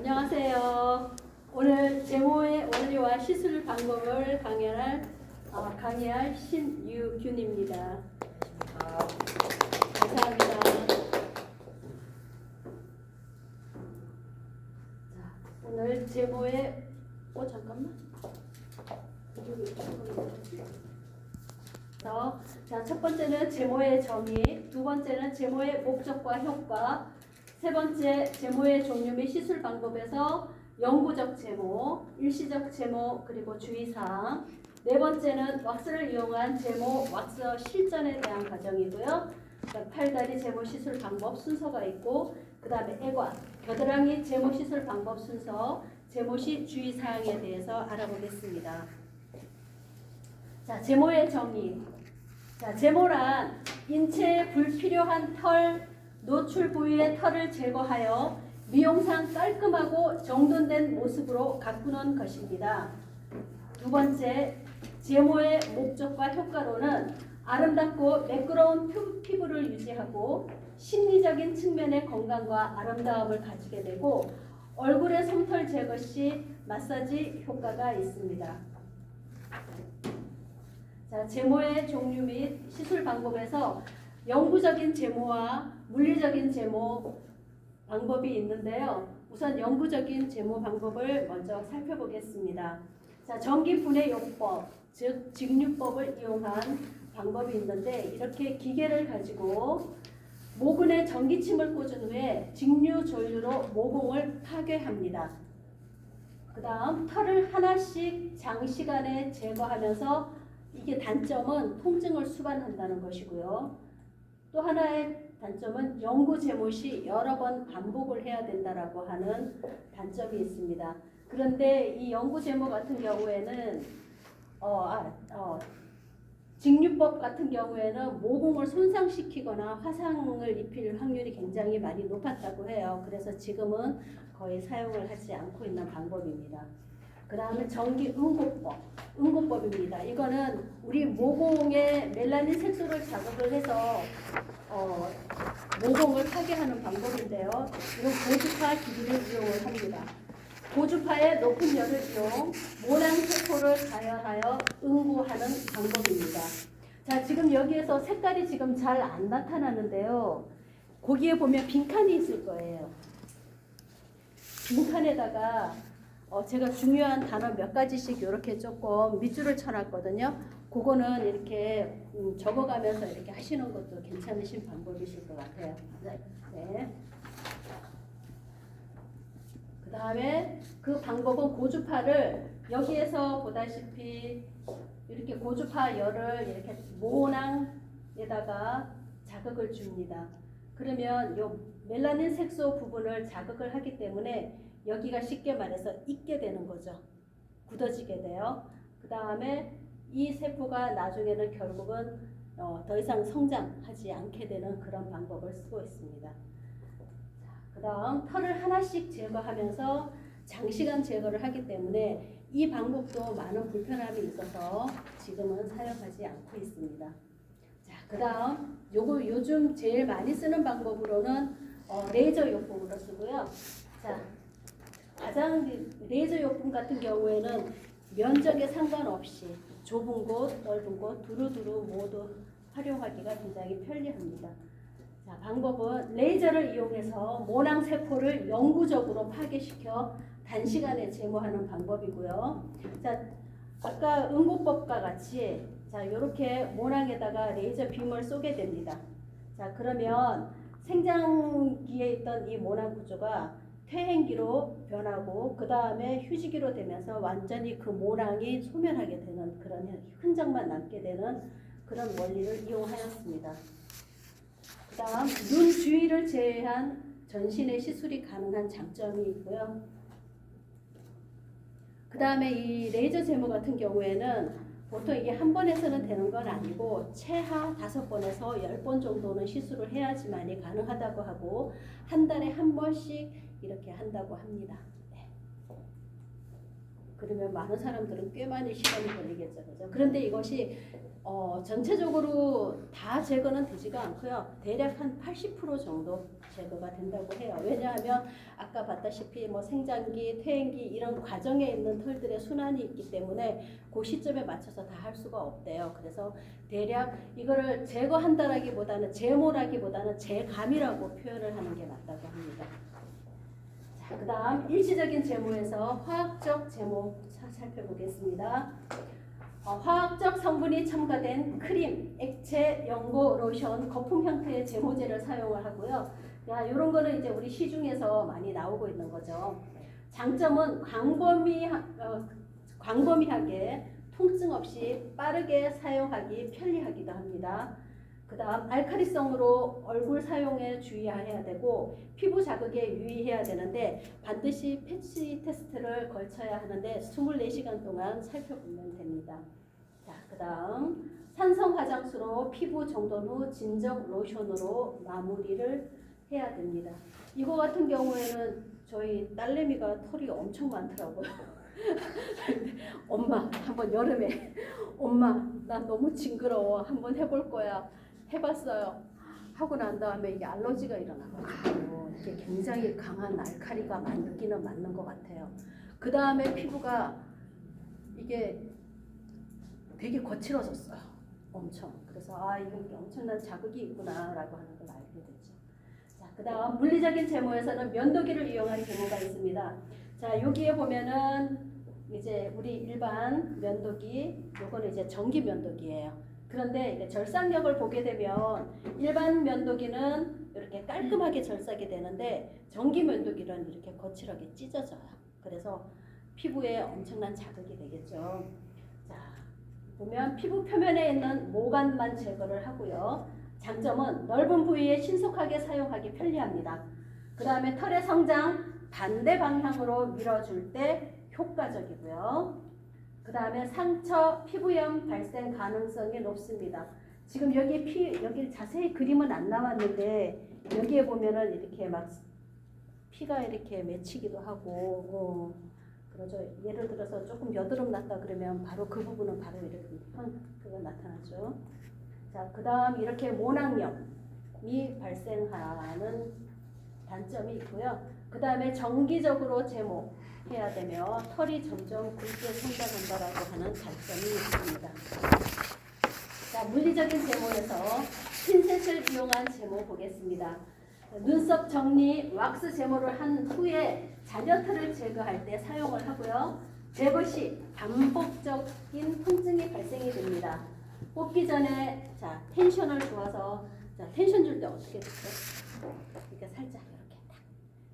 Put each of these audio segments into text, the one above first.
안녕하세요. 오늘 제모의 원리와 시술 방법을 강의할 신유균입니다. 감사합니다. 자, 오늘 제모의 잠깐만. 자, 첫 번째는 제모의 정의, 두 번째는 제모의 목적과 효과, 세 번째 제모의 종류 및 시술 방법에서 영구적 제모, 일시적 제모 그리고 주의사항, 네 번째는 왁스를 이용한 제모 왁스 실전에 대한 과정이고요. 팔다리 제모 시술 방법 순서가 있고 그 다음에 애관, 겨드랑이 제모 시술 방법 순서, 제모 시 주의사항에 대해서 알아보겠습니다. 자, 제모의 정의. 자, 제모란 인체에 불필요한 털, 노출 부위의 털을 제거하여 미용상 깔끔하고 정돈된 모습으로 가꾸는 것입니다. 두 번째, 제모의 목적과 효과로는 아름답고 매끄러운 피부를 유지하고 심리적인 측면의 건강과 아름다움을 가지게 되고 얼굴의 솜털 제거 시 마사지 효과가 있습니다. 자, 제모의 종류 및 시술 방법에서 영구적인 제모와 물리적인 제모 방법이 있는데요. 우선 영구적인 제모 방법을 먼저 살펴보겠습니다. 자, 전기분해요법, 즉 직류법을 이용한 방법이 있는데 이렇게 기계를 가지고 모근에 전기침을 꽂은 후에 직류전류로 모공을 파괴합니다. 그 다음 털을 하나씩 장시간에 제거하면서 이게 단점은 통증을 수반한다는 것이고요. 또 하나의 단점은 영구 제모 시 여러 번 반복을 해야 된다라고 하는 단점이 있습니다. 그런데 이 영구 제모 같은 경우에는 직류법 같은 경우에는 모공을 손상시키거나 화상을 입힐 확률이 굉장히 많이 높았다고 해요. 그래서 지금은 거의 사용을 하지 않고 있는 방법입니다. 그 다음에 응고법입니다. 이거는 우리 모공에 멜라닌 색소를 자극을 해서 모공을 파괴하는 방법인데요. 이건 고주파 기기를 이용을 합니다. 고주파의 높은 열을 이용 모낭세포를 가열하여 응고하는 방법입니다. 자, 지금 여기에서 색깔이 지금 잘 안 나타나는데요. 거기에 보면 빈칸이 있을 거예요. 빈칸에다가 제가 중요한 단어 몇 가지씩 이렇게 조금 밑줄을 쳐놨거든요. 그거는 이렇게 적어가면서 이렇게 하시는 것도 괜찮으신 방법이실 것 같아요. 네. 그 다음에 그 방법은 고주파를 여기에서 보다시피 이렇게 고주파 열을 이렇게 모낭에다가 자극을 줍니다. 그러면 요 멜라닌 색소 부분을 자극을 하기 때문에 여기가 쉽게 말해서 익게 되는 거죠. 굳어지게 돼요. 그 다음에 이 세포가 나중에는 결국은 더 이상 성장하지 않게 되는 그런 방법을 쓰고 있습니다. 그 다음 털을 하나씩 제거하면서 장시간 제거를 하기 때문에 이 방법도 많은 불편함이 있어서 지금은 사용하지 않고 있습니다. 자, 그 다음 요즘 제일 많이 쓰는 방법으로는 레이저 요법으로 쓰고요. 자, 가장 레이저 요법 같은 경우에는 면적에 상관없이 좁은 곳, 넓은 곳 두루두루 모두 활용하기가 굉장히 편리합니다. 자, 방법은 레이저를 이용해서 모낭세포를 영구적으로 파괴시켜 단시간에 제모하는 방법이고요. 자, 아까 응고법과 같이 자, 이렇게 모낭에다가 레이저 빔을 쏘게 됩니다. 자, 그러면 생장기에 있던 이 모낭 구조가 퇴행기로 변하고 그 다음에 휴지기로 되면서 완전히 그 모낭이 소멸하게 되는 그런 흔적만 남게 되는 그런 원리를 이용하였습니다. 그 다음 눈 주위를 제외한 전신의 시술이 가능한 장점이 있고요. 그 다음에 이 레이저 제모 같은 경우에는 보통 이게 한 번에서는 되는 건 아니고 최하 5번에서 10번 정도는 시술을 해야지만이 가능하다고 하고 한 달에 한 번씩 이렇게 한다고 합니다. 네. 그러면 많은 사람들은 꽤 많이 시간이 걸리겠죠. 그죠? 그런데 이것이 전체적으로 다 제거는 되지가 않고요. 대략 한 80% 정도 제거가 된다고 해요. 왜냐하면 아까 봤다시피 뭐 생장기, 퇴행기 이런 과정에 있는 털들의 순환이 있기 때문에 그 시점에 맞춰서 다 할 수가 없대요. 그래서 대략 이거를 제거한다라기보다는 제모라기보다는 제감이라고 표현을 하는 게 맞다고 합니다. 자, 그 다음 일시적인 제모에서 화학적 제모 살펴보겠습니다. 화학적 성분이 첨가된 크림, 액체, 연고, 로션, 거품 형태의 제모제를 사용을 하고요. 이런 거는 이제 우리 시중에서 많이 나오고 있는 거죠. 장점은 광범위하게 통증 없이 빠르게 사용하기 편리하기도 합니다. 그 다음 알칼리성으로 얼굴 사용에 주의해야 되고 피부 자극에 유의해야 되는데 반드시 패치 테스트를 걸쳐야 하는데 24시간 동안 살펴보면 됩니다. 자, 그 다음 산성 화장수로 피부 정돈 후 진정 로션으로 마무리를 해야 됩니다. 이거 같은 경우에는 저희 딸내미가 털이 엄청 많더라고요. 엄마 한번 여름에 엄마 나 너무 징그러워 한번 해볼 거야. 해봤어요. 하고 난 다음에 이게 알러지가 일어나가지고 이게 굉장히 강한 알칼리가 맞기는 맞는 것 같아요. 그 다음에 피부가 이게 되게 거칠어졌어요. 엄청. 그래서 이게 엄청난 자극이 있구나라고 하는 걸 알게 됐죠. 자, 그 다음 물리적인 제모에서는 면도기를 이용한 제모가 있습니다. 자, 여기에 보면은 이제 우리 일반 면도기, 요거는 이제 전기 면도기예요. 그런데 이제 절삭력을 보게 되면 일반 면도기는 이렇게 깔끔하게 절삭이 되는데 전기 면도기는 이렇게 거칠하게 찢어져요. 그래서 피부에 엄청난 자극이 되겠죠. 자, 보면 피부 표면에 있는 모관만 제거를 하고요. 장점은 넓은 부위에 신속하게 사용하기 편리합니다. 그 다음에 털의 성장 반대 방향으로 밀어줄 때 효과적이고요. 그 다음에 상처, 피부염 발생 가능성이 높습니다. 지금 여기 자세히 그림은 안 나왔는데 여기에 보면은 이렇게 막 피가 이렇게 맺히기도 하고 그러죠. 예를 들어서 조금 여드름 났다 그러면 바로 그 부분은 바로 이렇게 그거 나타나죠. 자, 그 다음 이렇게 모낭염이 발생하는 단점이 있고요. 그 다음에 정기적으로 제모해야 되며 털이 점점 굵게 성장한다라고 하는 단점이 있습니다. 자, 물리적인 제모에서 핀셋을 이용한 제모 보겠습니다. 눈썹 정리, 왁스 제모를 한 후에 잔여털을 제거할 때 사용을 하고요. 제거 시 반복적인 통증이 발생이 됩니다. 뽑기 전에 자 텐션을 주어서 자 텐션 줄 때 어떻게 됐죠? 이렇게 살짝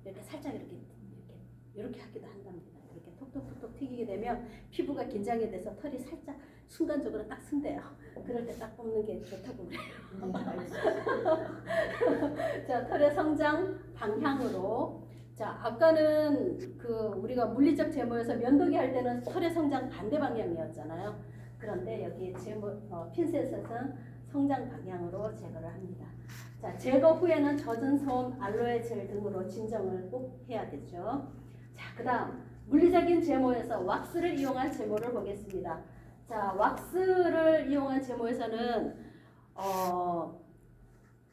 이렇게 살짝 이렇게 하기도 한답니다. 이렇게 톡톡톡톡 튀기게 되면 피부가 긴장이 돼서 털이 살짝 순간적으로 딱 쓴대요. 그럴 때 딱 뽑는 게 좋다고 그래요. 자, 털의 성장 방향으로 자, 아까는 우리가 물리적 제모에서 면도기 할 때는 털의 성장 반대 방향이었잖아요. 그런데 여기 핀셋은 성장 방향으로 제거를 합니다. 자, 제거 후에는 젖은 솜, 알로에 젤 등으로 진정을 꼭 해야 되죠. 자, 그 다음 물리적인 제모에서 왁스를 이용한 제모를 보겠습니다. 자, 왁스를 이용한 제모에서는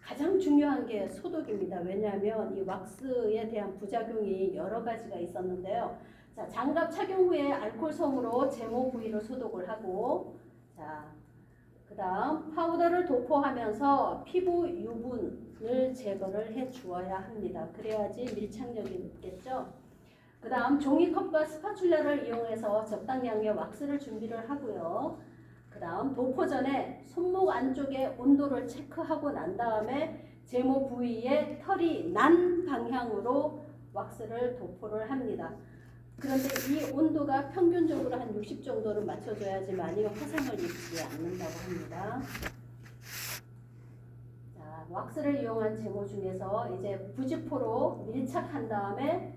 가장 중요한 게 소독입니다. 왜냐하면 이 왁스에 대한 부작용이 여러 가지가 있었는데요. 자, 장갑 착용 후에 알코올솜으로 제모 부위를 소독을 하고, 자, 그 다음 파우더를 도포하면서 피부 유분을 제거를 해 주어야 합니다. 그래야지 밀착력이 높겠죠. 그 다음 종이컵과 스파츌라를 이용해서 적당량의 왁스를 준비를 하고요. 그 다음 도포 전에 손목 안쪽의 온도를 체크하고 난 다음에 제모 부위에 털이 난 방향으로 왁스를 도포를 합니다. 그런데 이 온도가 평균적으로 한 60 정도를 맞춰줘야지만이 화상을 입지 않는다고 합니다. 자, 왁스를 이용한 제모 중에서 이제 부지포로 밀착한 다음에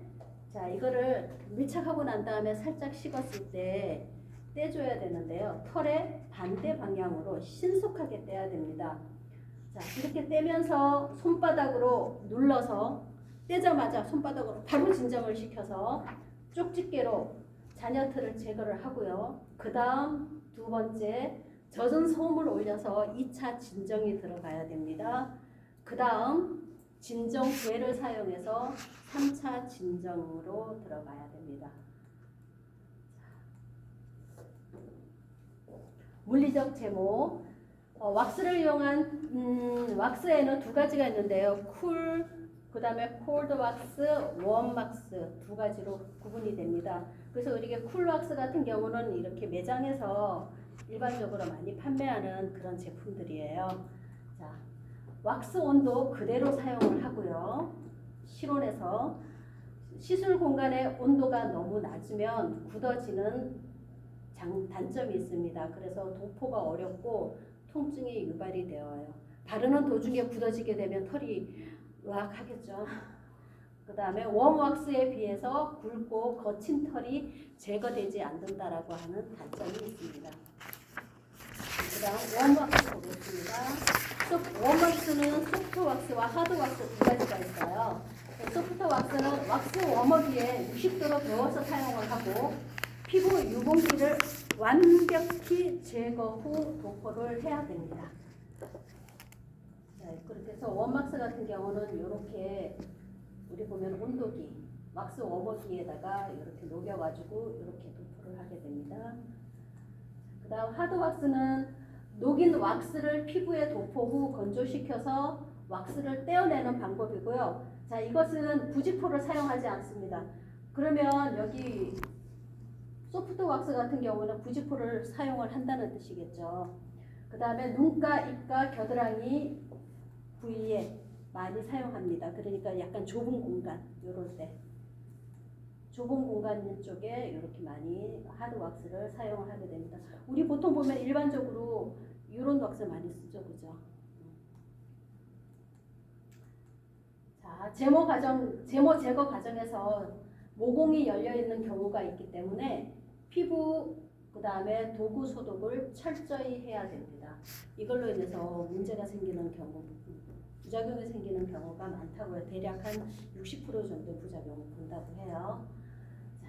자, 이거를 밀착하고 난 다음에 살짝 식었을 때 떼줘야 되는데요. 털의 반대 방향으로 신속하게 떼야 됩니다. 자, 이렇게 떼면서 손바닥으로 눌러서 떼자마자 손바닥으로 바로 진정을 시켜서 쪽집게로 잔여털을 제거를 하고요. 그 다음 두 번째 젖은 솜을 올려서 2차 진정이 들어가야 됩니다. 그 다음 진정괴를 사용해서 3차 진정으로 들어가야 됩니다. 물리적 제모, 왁스를 이용한 왁스에는 두 가지가 있는데요. 그 다음에 콜드 왁스, 웜 왁스 두 가지로 구분이 됩니다. 그래서 우리가 쿨 왁스 같은 경우는 이렇게 매장에서 일반적으로 많이 판매하는 그런 제품들이에요. 자, 왁스 온도 그대로 사용을 하고요. 실온에서 시술 공간의 온도가 너무 낮으면 굳어지는 단점이 있습니다. 그래서 도포가 어렵고 통증이 유발이 되어요. 바르는 도중에 굳어지게 되면 털이 으악하겠죠. 그 다음에 웜왁스에 비해서 굵고 거친 털이 제거되지 않는다라고 하는 단점이 있습니다. 그 다음 웜왁스 보겠습니다. 웜왁스는 소프트왁스와 하드왁스 두 가지가 있어요. 소프트왁스는 왁스 워머기에 60도로 데워서 사용을 하고 피부 유분기를 완벽히 제거 후 도포를 해야 됩니다. 네, 그렇게 해서 웜왁스 같은 경우는 이렇게 우리 보면 온도기, 왁스 워머기에다가 이렇게 녹여가지고 이렇게 도포를 하게 됩니다. 그 다음 하드왁스는 녹인 왁스를 피부에 도포 후 건조시켜서 왁스를 떼어내는 방법이고요. 자, 이것은 부직포를 사용하지 않습니다. 그러면 여기 소프트 왁스 같은 경우는 부직포를 사용을 한다는 뜻이겠죠. 그 다음에 눈가, 입가, 겨드랑이 부위에 많이 사용합니다. 그러니까 약간 좁은 공간, 요럴 때. 좁은 공간 쪽에 이렇게 많이 하드 왁스를 사용을 하게 됩니다. 우리 보통 보면 일반적으로 이런 왁스 많이 쓰죠, 그죠? 자, 제모 제거 과정에서 모공이 열려 있는 경우가 있기 때문에 피부 그 다음에 도구 소독을 철저히 해야 됩니다. 이걸로 인해서 문제가 생기는 경우, 부작용이 생기는 경우가 많다고요. 대략 한 60% 정도 부작용을 본다고 해요. 자,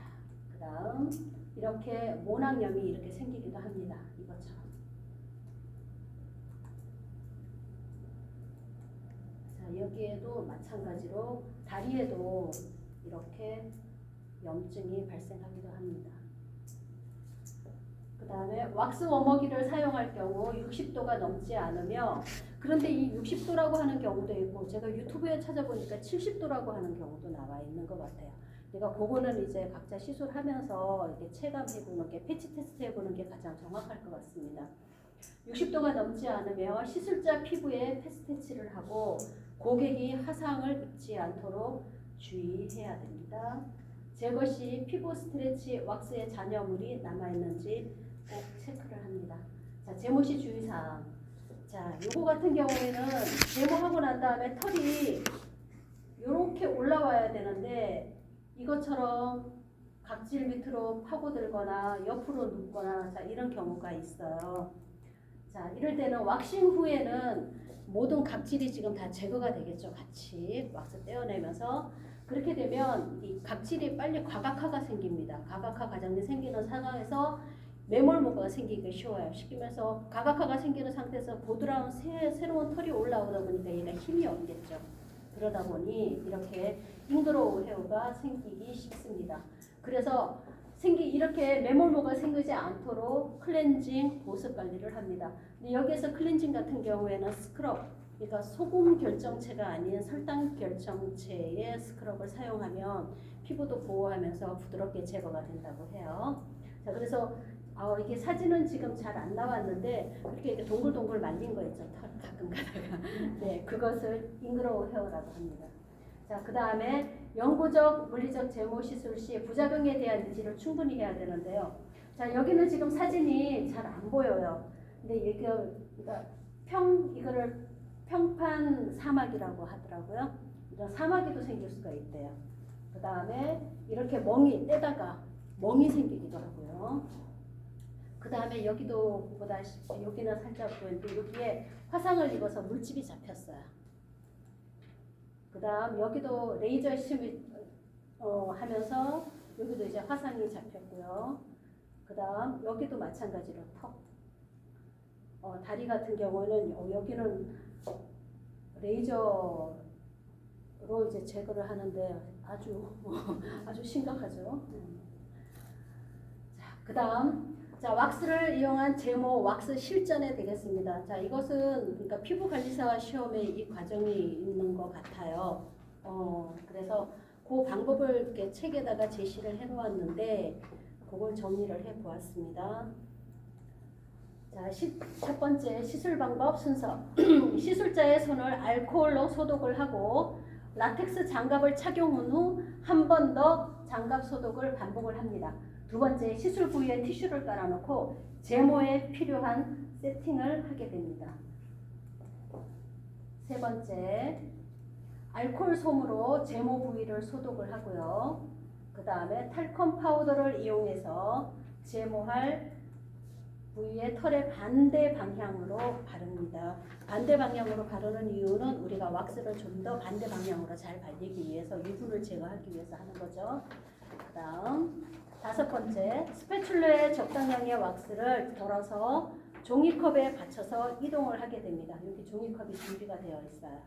그 다음 이렇게 모낭염이 이렇게 생기기도 합니다. 이것처럼. 자, 여기에도 마찬가지로 다리에도 이렇게 염증이 발생하기도 합니다. 그 다음에 왁스 워머기를 사용할 경우 60도가 넘지 않으며, 그런데 이 60도라고 하는 경우도 있고 제가 유튜브에 찾아보니까 70도라고 하는 경우도 나와 있는 것 같아요. 그러니까 그거는 이제 각자 시술하면서 이렇게 체감해보는 게, 패치 테스트 해보는 게 가장 정확할 것 같습니다. 60도가 넘지 않으며 시술자 피부에 패스테치를 하고 고객이 화상을 입지 않도록 주의해야 됩니다. 제거 시 피부 스트레치 왁스의 잔여물이 남아있는지 꼭 체크를 합니다. 자, 제모 시 주의사항. 자, 요거 같은 경우에는 제모하고 난 다음에 털이 이렇게 올라와야 되는데 이것처럼 각질 밑으로 파고들거나 옆으로 눕거나 자, 이런 경우가 있어요. 자, 이럴 때는 왁싱 후에는 모든 각질이 지금 다 제거가 되겠죠. 같이 왁스 떼어내면서. 그렇게 되면 이 각질이 빨리 과각화가 생깁니다. 과각화 과정이 생기는 상황에서 매몰모가 생기기 쉬워요. 시키면서 과각화가 생기는 상태에서 보드라운 새로운 털이 올라오다 보니까 얘가 힘이 없겠죠. 그러다 보니 이렇게 잉그로우 헤어가 생기기 쉽습니다. 그래서 이렇게 매몰모가 생기지 않도록 클렌징, 보습 관리를 합니다. 근데 여기에서 클렌징 같은 경우에는 스크럽, 그러니까 소금 결정체가 아닌 설탕 결정체의 스크럽을 사용하면 피부도 보호하면서 부드럽게 제거가 된다고 해요. 자, 그래서 이게 사진은 지금 잘 안 나왔는데 그렇게 동글동글 말린 거 있죠. 털 가끔 가다가. 네, 그것을 잉그로우 헤어라고 합니다. 자, 그 다음에 영구적 물리적 제모 시술 시 부작용에 대한 인지를 충분히 해야 되는데요. 자, 여기는 지금 사진이 잘 안 보여요. 근데 이거를 평판 사막이라고 하더라고요. 이런 사마귀도 생길 수가 있대요. 그 다음에 이렇게 떼다가 멍이 생기기도 하고요. 그 다음에 여기도 보다시피 여기는 살짝 보이는데 여기에 화상을 입어서 물집이 잡혔어요. 그 다음 여기도 레이저 심을 하면서 여기도 이제 화상이 잡혔고요. 그 다음 여기도 마찬가지로 턱. 다리 같은 경우는 여기는 레이저로 이제 제거를 하는데 아주 아주 심각하죠. 자, 그다음 왁스를 이용한 제모 왁스 실전에 되겠습니다. 자, 이것은 그러니까 피부 관리사 시험에 이 과정이 있는 것 같아요. 그래서 그 방법을 이렇게 책에다가 제시를 해놓았는데 그걸 정리를 해보았습니다. 자, 첫 번째 시술 방법 순서. 시술자의 손을 알코올로 소독을 하고 라텍스 장갑을 착용한 후 한 번 더 장갑 소독을 반복을 합니다. 두 번째, 시술 부위에 티슈를 깔아놓고 제모에 필요한 세팅을 하게 됩니다. 세 번째, 알코올 솜으로 제모 부위를 소독을 하고요. 그 다음에 탈컴 파우더를 이용해서 제모할 부위의 털의 반대 방향으로 바릅니다. 반대 방향으로 바르는 이유는 우리가 왁스를 좀 더 반대 방향으로 잘 발리기 위해서 유분을 제거하기 위해서 하는 거죠. 그 다음 다섯 번째, 스패츌러에 적당량의 왁스를 덜어서 종이컵에 받쳐서 이동을 하게 됩니다. 이렇게 종이컵이 준비가 되어 있어요.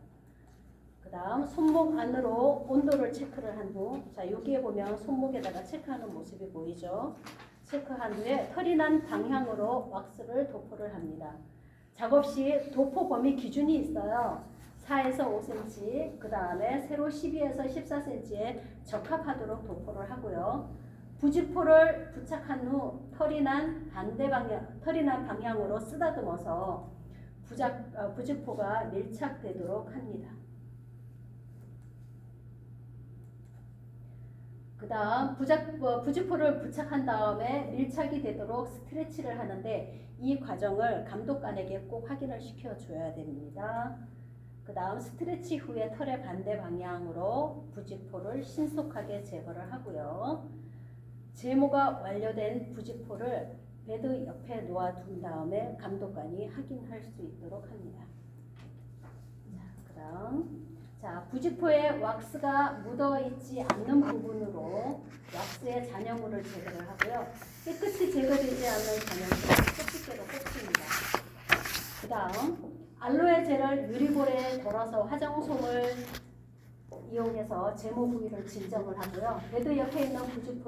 그 다음 손목 안으로 온도를 체크를 한 후, 자 여기에 보면 손목에다가 체크하는 모습이 보이죠. 체크한 후에 털이 난 방향으로 왁스를 도포를 합니다. 작업 시 도포 범위 기준이 있어요. 4에서 5cm, 그 다음에 세로 12에서 14cm에 적합하도록 도포를 하고요. 부직포를 부착한 후 털이 난 방향으로 쓰다듬어서 부직포가 밀착되도록 합니다. 그 다음 부직포를 부착한 다음에 밀착이 되도록 스트레치를 하는데 이 과정을 감독관에게 꼭 확인을 시켜줘야 됩니다. 그 다음 스트레치 후에 털의 반대 방향으로 부직포를 신속하게 제거를 하고요. 제모가 완료된 부직포를 베드 옆에 놓아둔 다음에 감독관이 확인할 수 있도록 합니다. 자, 그 다음 부직포에 왁스가 묻어있지 않는 부분으로 왁스의 잔여물을 제거를 하고요. 깨끗이 제거되지 않는 잔여물은 껍질째로 뽑습니다. 그 다음 알로에 젤을 유리볼에 덜어서 화장솜을 이용해서 제모 부위를 진정을 하고요. 베드 옆에 있는 부직포를